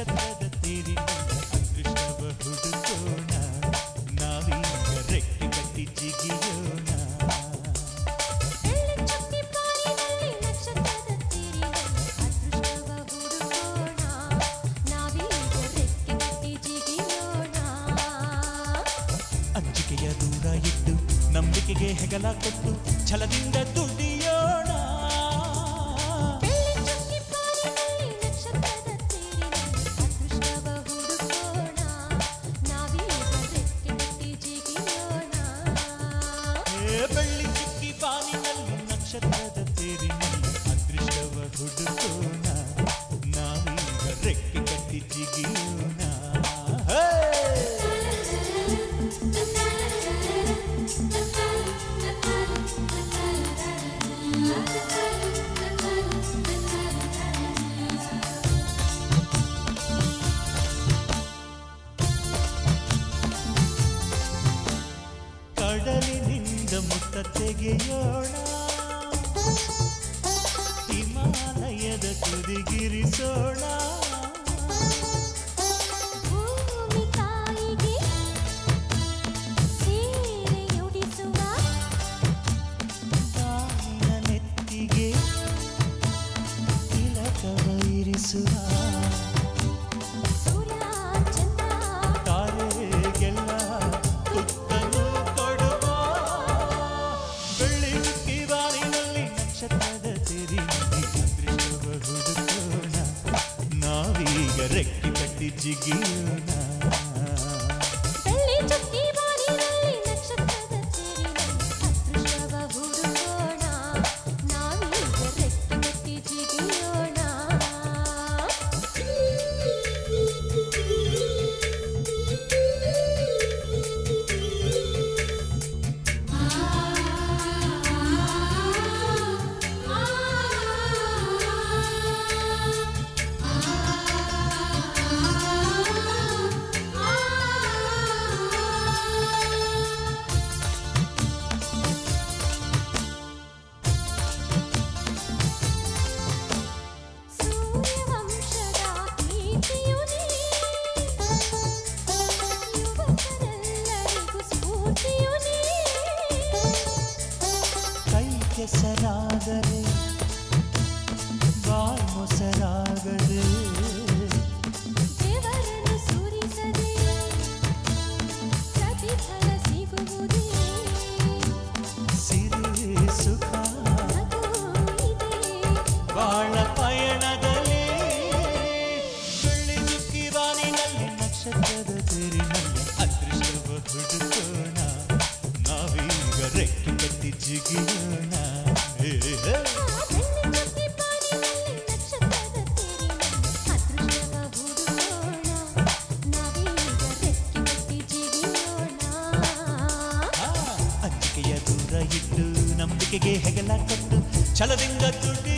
ನಕ್ಷತ್ರದ ತೇರಿನಲ್ಲಿ ಅದೃಷ್ಟವ ಹುಡುಕೋಣ ನಾವೀಗ ರೆಕ್ಕೆ ಕಟ್ಟಿ ಜಿಗಿಯೋಣ ಅಂಜಿಕೆಯ ದೂರ ಇಟ್ಟು ನಂಬಿಕೆಗೆ ಹೆಗಲ ಕೊಟ್ಟು ಛಲದಿಂದ ದುಡಿಯೋಣ ಬೆಳ್ಳಿ ಚುಕ್ಕಿ ಬಾನಿನಲ್ಲಿ ನಕ್ಷತ್ರದ ತೇರಿನಲ್ಲಿ ಅದೃಷ್ಟವ ಹುಡುಕೋಣ ನಾವೀಗ ರೆಕ್ಕೆ ಕಟ್ಟಿ ಜಿಗಿಯೋಣ ಕಡಲಿನಿಂದ ಮುತ್ತ ತೆಗೆಯೋಣ ಹಿಮಾಲಯದ ತುದಿಗಿರಿಸೋಣ ಭೂಮಿ ತಾಯಿಗೆ ಸೀರೆಯುಡಿಸುವ ಬಾನಿನ ನೆತ್ತಿಗೆ ತಿಲಕವ ಇರಿಸುವ ಸೂರ್ಯ ಚಂದ್ರ ತಾರೆಗೆಲ್ಲ ತುತ್ತನ್ನು ಕೊಡುವ ಬೆಳ್ಳಿ ಚುಕ್ಕಿ ಬಾನಿನಲ್ಲಿ ನಕ್ಷತ್ರದ ತೇರಿನಲ್ಲಿ ಅದೃಷ್ಟವ ಹುಡುಕೋಣ ನಾವೀಗ ರೆಕ್ಕೆ ಕಟ್ಟಿ ಜಿಗಿಯೋಣ ಬೆಳ್ಳಿ ಚುಕ್ಕಿ ಬಾನಿನಲ್ಲಿ ನಕ್ಷತ್ರದ ತೇರಿನಲ್ಲಿ ಅದೃಷ್ಟವ ಹುಡುಕೋಣ ನಾವೀಗ ರೆಕ್ಕೆ ಕಟ್ಟಿ ಜಿಗಿಯೋಣ ಸೂರ್ಯವಂಶದ ಕೀರ್ತಿಯು ನೀ ಯುವಕರೆಲ್ಲರಿಗೂ ಸ್ಫೂರ್ತಿಯು ನೀ ಕೈ ಕೆಸರಾದರೆ ಬಾಯಿ ಮೊಸರಾಗದೆ ದೇವರನ್ನು ಸುರಿಸದೆ ಪ್ರತಿಫಲ ಸಿಗುವುದೇ ಸಿರಿ ಸುಖ ನಗು ಇದೆ ಬಾಳ ಪಯಣದಲ್ಲಿ ಬೆಳ್ಳಿ ಚುಕ್ಕಿ ಬಾನಿನಲ್ಲಿ ನಕ್ಷತ್ರದ ತೇರಿನಲ್ಲಿ ಅದೃಷ್ಟವ ಹುಡುಕೋಣ ನಾವೀಗ ರೆಕ್ಕೆ ಕಟ್ಟಿ ಜಿಗಿಯೋಣ ಬೆಳ್ಳಿ ಚುಕ್ಕಿ ಬಾನಿನಲ್ಲಿ ನಕ್ಷತ್ರದ ತೇರಿನಲ್ಲಿ ಅದೃಷ್ಟವ ಹುಡುಕೋಣ ನಾವೀಗ ರೆಕ್ಕೆ ಕಟ್ಟಿ ಜಿಗಿಯೋಣ ಅಂಜಿಕೆಯ ದೂರ ಇಟ್ಟು ನಂಬಿಕೆಗೆ ಹೆಗಲ ಕೊಟ್ಟು ಛಲದಿಂದ ದುಡಿ